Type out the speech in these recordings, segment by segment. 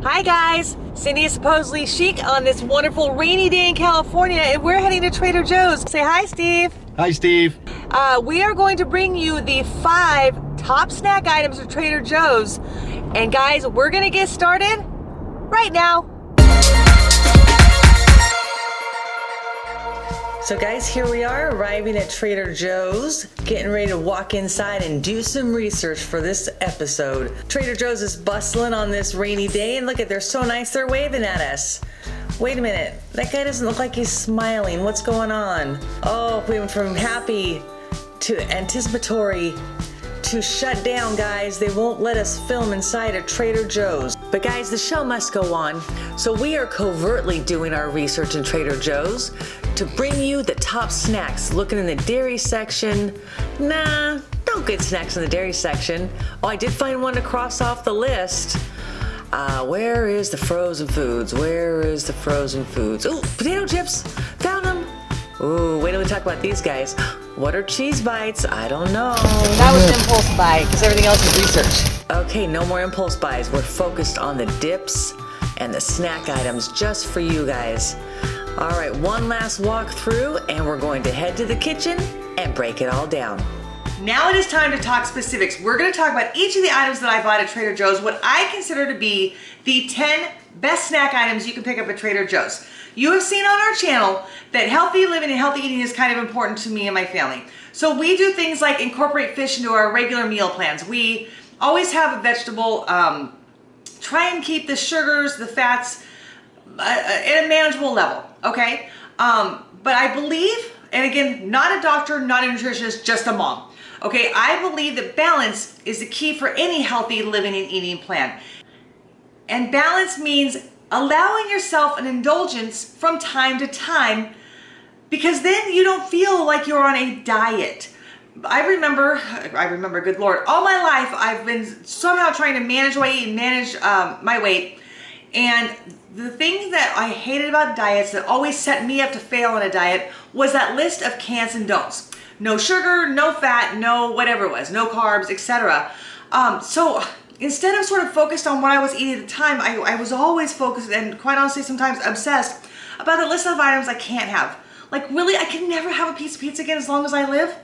Hi guys, Cindy is supposedly chic on this wonderful rainy day in California, and we're heading to Trader Joe's. Say hi, Steve. Hi, Steve. We are going to bring you the 5 top snack items of Trader Joe's. And guys, we're gonna get started right now. So guys, here we are arriving at Trader Joe's, getting ready to walk inside and do some research for this episode. Trader Joe's is bustling on this rainy day, and look at, they're so nice, they're waving at us. Wait a minute, that guy doesn't look like he's smiling. What's going on? Oh, we went from happy to anticipatory to shut down, guys. They won't let us film inside a Trader Joe's. But guys, the show must go on. So we are covertly doing our research in Trader Joe's to bring you the top snacks. Looking in the dairy section. Nah, no good snacks in the dairy section. Oh, I did find one to cross off the list. Where is the frozen foods? Where is the frozen foods? Ooh, potato chips, found them. Ooh, wait till we talk about these guys. What are cheese bites? I don't know. That was an impulse buy, because everything else is research. Okay, no more impulse buys. We're focused on the dips and the snack items just for you guys. All right, one last walk through, and we're going to head to the kitchen and break it all down. Now it is time to talk specifics. We're going to talk about each of the items that I bought at Trader Joe's, what I consider to be the 10 best snack items you can pick up at Trader Joe's. You have seen on our channel that healthy living and healthy eating is kind of important to me and my family. So we do things like incorporate fish into our regular meal plans. We always have a vegetable, try and keep the sugars, the fats at a manageable level, okay? But I believe, and again, not a doctor, not a nutritionist, just a mom. Okay, I believe that balance is the key for any healthy living and eating plan. And balance means allowing yourself an indulgence from time to time, because then you don't feel like you're on a diet. I remember, good Lord, all my life I've been somehow trying to manage weight and manage my weight. And the thing that I hated about diets that always set me up to fail on a diet was that list of can'ts and don'ts. No sugar, no fat, no whatever it was, no carbs, etc. So instead of sort of focused on what I was eating at the time, I was always focused and quite honestly sometimes obsessed about the list of items I can't have. Like really, I can never have a piece of pizza again as long as I live.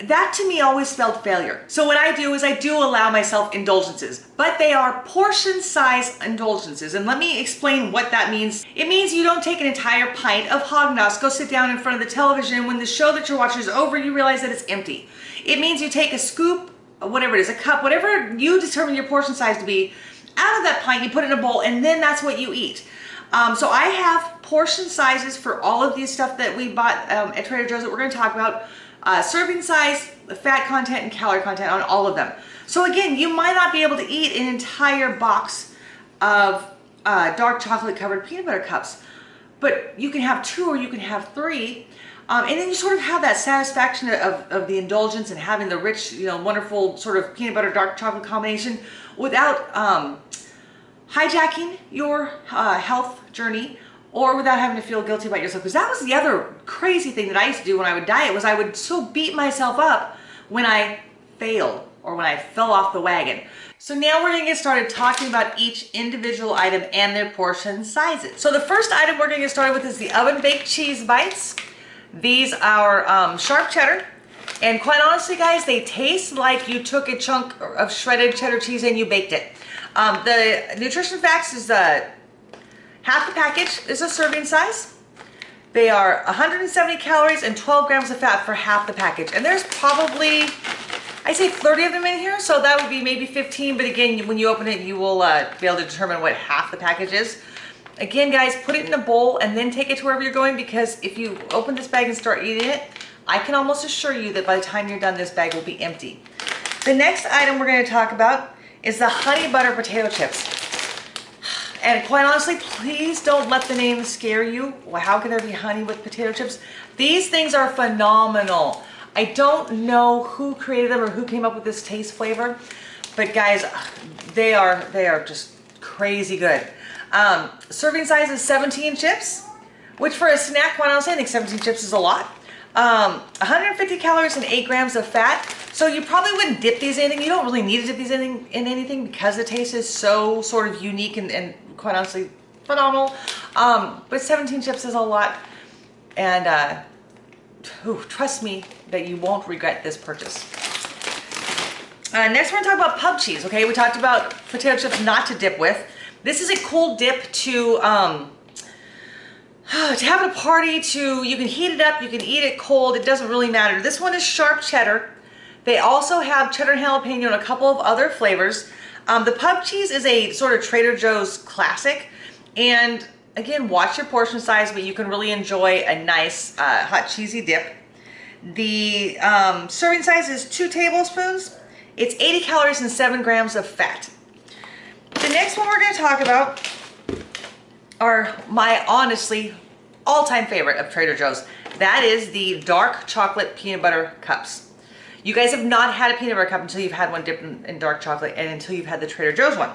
That to me always spelled failure. So what I do is I do allow myself indulgences, but they are portion size indulgences. And let me explain what that means. It means you don't take an entire pint of Haagen-Dazs, go sit down in front of the television, and when the show that you're watching is over, you realize that it's empty. It means you take a scoop, whatever it is, a cup, whatever you determine your portion size to be, out of that pint, you put it in a bowl, and then that's what you eat. So I have portion sizes for all of these stuff that we bought at Trader Joe's that we're going to talk about. Serving size, the fat content, and calorie content on all of them. So again, you might not be able to eat an entire box of dark chocolate covered peanut butter cups, but you can have 2 or you can have 3. And then you sort of have that satisfaction of the indulgence and having the rich, wonderful sort of peanut butter dark chocolate combination without hijacking your health journey, or without having to feel guilty about yourself. Because that was the other crazy thing that I used to do when I would diet, was I would so beat myself up when I failed or when I fell off the wagon. So now we're gonna get started talking about each individual item and their portion sizes. So the first item we're gonna get started with is the oven baked cheese bites. These are sharp cheddar. And quite honestly, guys, they taste like you took a chunk of shredded cheddar cheese and you baked it. The nutrition facts is half the package is a serving size. They are 170 calories and 12 grams of fat for half the package. And there's probably, I say 30 of them in here, so that would be maybe 15. But again, when you open it, you will be able to determine what half the package is. Again, guys, put it in a bowl and then take it to wherever you're going, because if you open this bag and start eating it, I can almost assure you that by the time you're done, this bag will be empty. The next item we're going to talk about is the honey butter potato chips. And quite honestly, please don't let the name scare you. Well, how can there be honey with potato chips? These things are phenomenal. I don't know who created them or who came up with this taste flavor, but guys, they are just crazy good. Serving size is 17 chips, which for a snack, quite honestly, I think 17 chips is a lot. 150 calories and 8 grams of fat. So you probably wouldn't dip these in anything. You don't really need to dip these in anything because the taste is so sort of unique and quite honestly phenomenal. But 17 chips is a lot. And trust me that you won't regret this purchase. Next we're gonna talk about pub cheese, okay? We talked about potato chips not to dip with. This is a cool dip to have at a party. You can heat it up, you can eat it cold, it doesn't really matter. This one is sharp cheddar. They also have cheddar and jalapeno and a couple of other flavors. The pub cheese is a sort of Trader Joe's classic. And again, watch your portion size, but you can really enjoy a nice hot cheesy dip. The serving size is 2 tablespoons. It's 80 calories and 7 grams of fat. The next one we're going to talk about are my honestly all-time favorite of Trader Joe's. That is the dark chocolate peanut butter cups. You guys have not had a peanut butter cup until you've had one dipped in dark chocolate and until you've had the Trader Joe's one.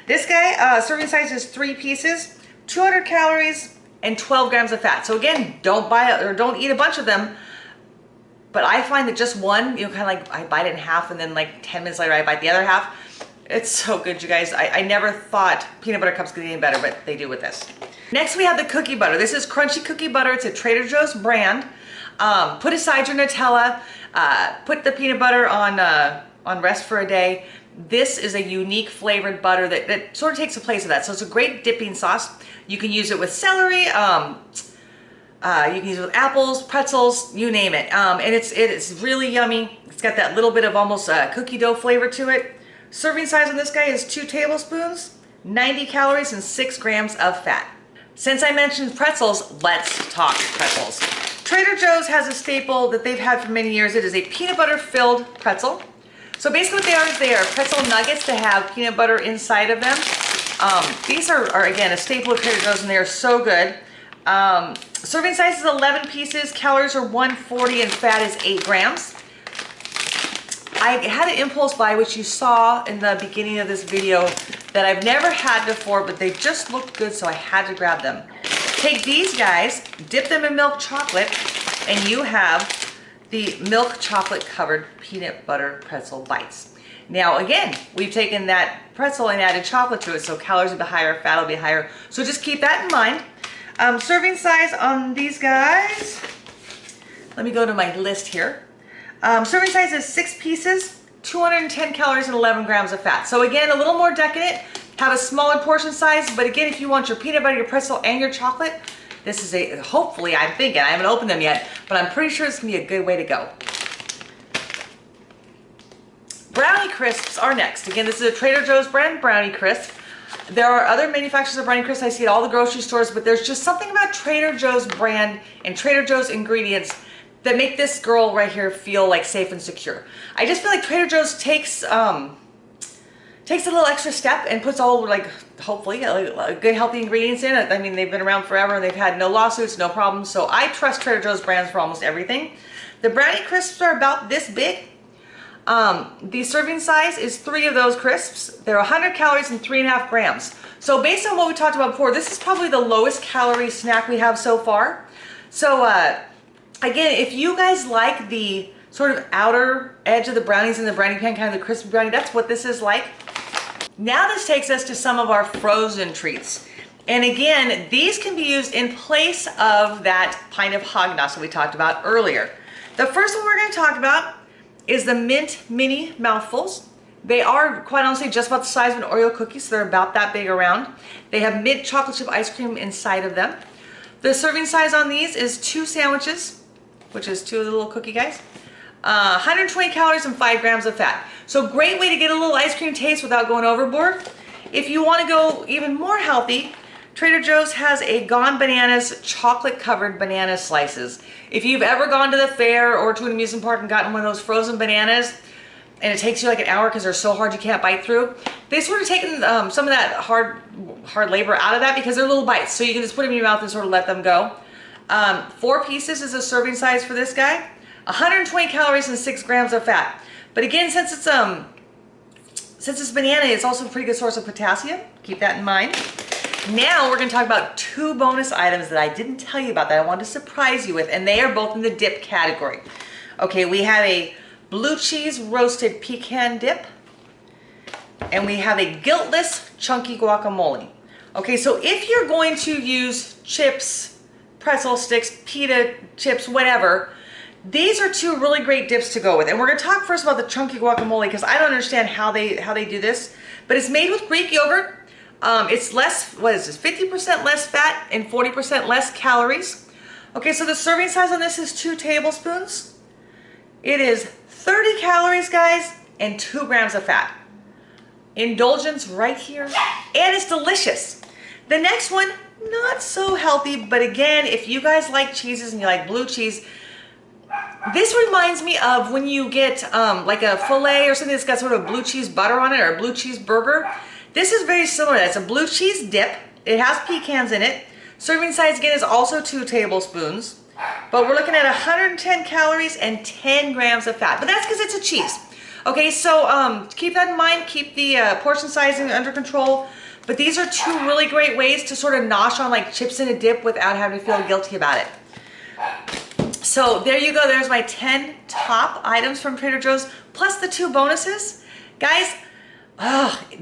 This guy, serving size is 3 pieces, 200 calories, and 12 grams of fat. So again, don't buy or don't eat a bunch of them. But I find that just one, kind of like I bite it in half and then like 10 minutes later I bite the other half. It's so good, you guys. I never thought peanut butter cups could get any better, but they do with this. Next we have the cookie butter. This is crunchy cookie butter. It's a Trader Joe's brand. Put aside your Nutella. Put the peanut butter on rest for a day. This is a unique flavored butter that sort of takes the place of that. So it's a great dipping sauce. You can use it with celery. You can use it with apples, pretzels, you name it. And it's really yummy. It's got that little bit of almost cookie dough flavor to it. Serving size on this guy is 2 tablespoons, 90 calories, and 6 grams of fat. Since I mentioned pretzels, let's talk pretzels. Trader Joe's has a staple that they've had for many years. It is a peanut butter filled pretzel. So basically what they are pretzel nuggets that have peanut butter inside of them. These are again, a staple of Trader Joe's and they are so good. Serving size is 11 pieces, calories are 140, and fat is 8 grams. I had an impulse buy, which you saw in the beginning of this video, that I've never had before, but they just looked good, so I had to grab them. Take these guys, dip them in milk chocolate, and you have the milk chocolate covered peanut butter pretzel bites. Now again, we've taken that pretzel and added chocolate to it, so calories will be higher, fat will be higher, so just keep that in mind. Serving size on these guys, let me go to my list here. Serving size is 6 pieces, 210 calories and 11 grams of fat. So again, a little more decadent, have a smaller portion size, but again, if you want your peanut butter, your pretzel, and your chocolate, this is hopefully, I'm thinking, I haven't opened them yet, but I'm pretty sure it's gonna be a good way to go. Brownie crisps are next. Again, this is a Trader Joe's brand brownie crisp. There are other manufacturers of brownie crisps I see at all the grocery stores, but there's just something about Trader Joe's brand and Trader Joe's ingredients that make this girl right here feel like safe and secure. I just feel like Trader Joe's takes a little extra step and puts all, like, hopefully good healthy ingredients in it. I mean, they've been around forever and they've had no lawsuits, no problems, so I trust Trader Joe's brands for almost everything. The brownie crisps are about this big. The serving size is 3 of those crisps. They're 100 calories and 3.5 grams. So based on what we talked about before, this is probably the lowest calorie snack we have so far. So again, if you guys like the sort of outer edge of the brownies in the brownie pan, kind of the crispy brownie, that's what this is like. Now this takes us to some of our frozen treats. And again, these can be used in place of that pint of Häagen-Dazs that we talked about earlier. The first one we're going to talk about is the Mint Mini Mouthfuls. They are, quite honestly, just about the size of an Oreo cookie, so they're about that big around. They have mint chocolate chip ice cream inside of them. The serving size on these is 2 sandwiches, which is 2 of the little cookie guys. 120 calories and 5 grams of fat. So great way to get a little ice cream taste without going overboard. If you want to go even more healthy, Trader Joe's has a Gone Bananas chocolate covered banana slices. If you've ever gone to the fair or to an amusement park and gotten one of those frozen bananas, and it takes you like an hour because they're so hard you can't bite through, they sort of taken some of that hard labor out of that because they're little bites. So you can just put them in your mouth and sort of let them go. 4 pieces is a serving size for this guy. 120 calories and 6 grams of fat. But again, since it's banana, it's also a pretty good source of potassium. Keep that in mind. Now we're gonna talk about two bonus items that I didn't tell you about that I wanted to surprise you with, and they are both in the dip category. Okay, we have a blue cheese roasted pecan dip, and we have a guiltless chunky guacamole. Okay, so if you're going to use chips, pretzel sticks, pita chips, whatever, these are two really great dips to go with. And we're gonna talk first about the chunky guacamole because I don't understand how they do this, but it's made with Greek yogurt. It's less, what is this, 50% less fat and 40% less calories. Okay, so the serving size on this is 2 tablespoons. It is 30 calories, guys, and 2 grams of fat. Indulgence right here, and it's delicious. The next one, not so healthy, but again, if you guys like cheeses and you like blue cheese, this reminds me of when you get like a filet or something that's got sort of blue cheese butter on it, or a blue cheese burger. This is very similar. It's a blue cheese dip. It has pecans in it. Serving size again is also 2 tablespoons, but we're looking at 110 calories and 10 grams of fat, but that's because it's a cheese. Okay, so keep that in mind, keep the portion sizing under control, but these are 2 really great ways to sort of nosh on like chips in a dip without having to feel guilty about it. So there you go, there's my 10 top items from Trader Joe's, plus the 2 bonuses. Guys,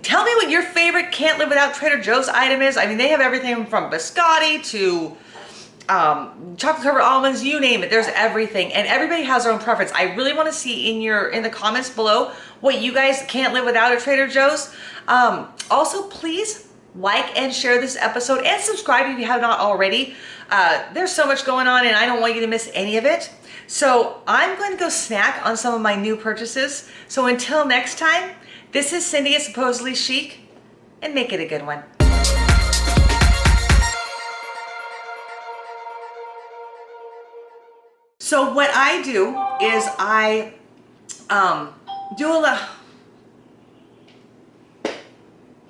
tell me what your favorite can't live without Trader Joe's item is. I mean, they have everything from biscotti to chocolate covered almonds, you name it, there's everything, and everybody has their own preference. I really want to see in the comments below what you guys can't live without at Trader Joe's. Also, please like and share this episode and subscribe if you have not already. There's so much going on and I don't want you to miss any of it. So I'm going to go snack on some of my new purchases. So until next time, this is Cindy at Supposedly Chic, and make it a good one. So what I do is I do a lot.